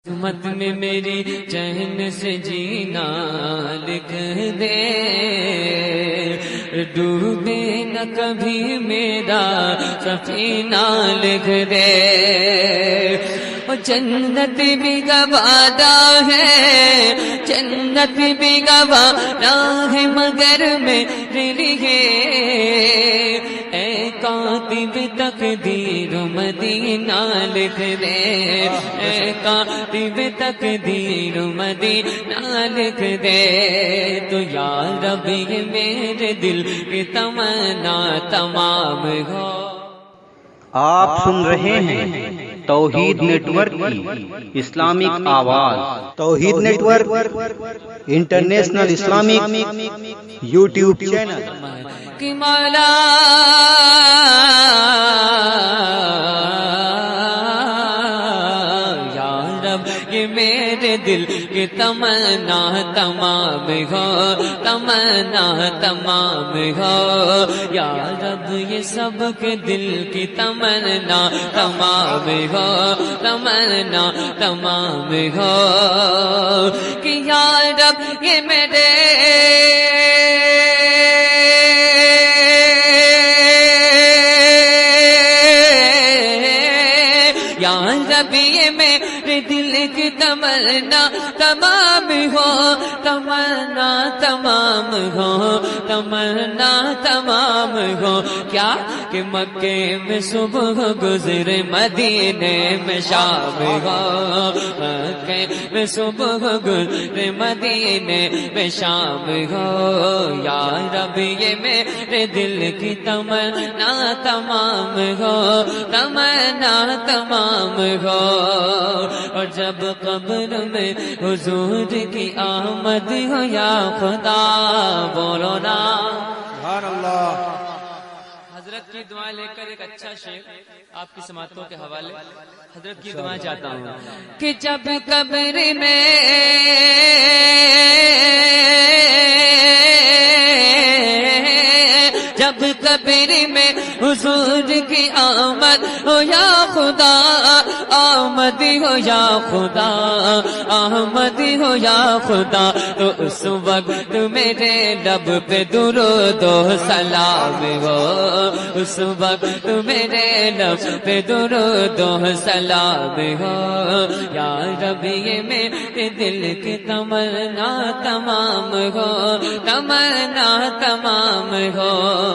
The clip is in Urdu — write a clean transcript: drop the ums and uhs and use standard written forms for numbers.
قسمت میں میری چین سے جینا لکھ دے، ڈوبے نہ کبھی میرا سفینہ لکھ دے۔ جنت بھی گوارا ہے، جنت بھی گوارا ہے مگر میرے لیے، اے کاتب تقدیر مدینہ لکھ دے، اے کاتب تقدیر مدینہ لکھ دے۔ تو یا رب یہ میرے دل کی تمنا تمام ہو۔ آپ سن رہے ہیں توحید نیٹ ورک کی اسلامک آواز۔ Tauheed network international Islamic YouTube channel کہ مولا یا رب یہ میرے دل کی تمنا تمام ہو، تمنا تمام ہو۔ یا رب یہ سب کے دل کی تمنا تمام ہو، تمنا تمام ہو۔ کہ یا رب یہ میرے یا رب یہ میرے دل کی تمنا تمام ہو، تمنا تمام ہو، تمنا تمام ہو۔ کیا کہ مکے میں صبح گزرے، مدینے میں شام ہو، مکے میں صبح گزرے، مدینے میں شام ہو۔ یا رب یہ میرے دل کی تمنا تمام ہو، تمنا تمام ہو۔ اور جب قبر میں حضور کی آمد ہو یا خدا بولو نا سبحان اللہ۔ حضرت کی دعا لے کر ایک اچھا شعر آپ کی سماعتوں کے حوالے حضرت کی دعا چاہتا ہوں کہ جب قبر میں جب قبر میں حضور کی آمد ہو یا خدا، آمد ہو یا خدا، آمد ہو یا خدا، تو اس وقت میرے لب پہ درود و سلام ہو، اس وقت میرے لب پہ درود و سلام ہو۔ یا رب یہ میرے دل کی تمنا تمام ہو، تمنا تمام ہو۔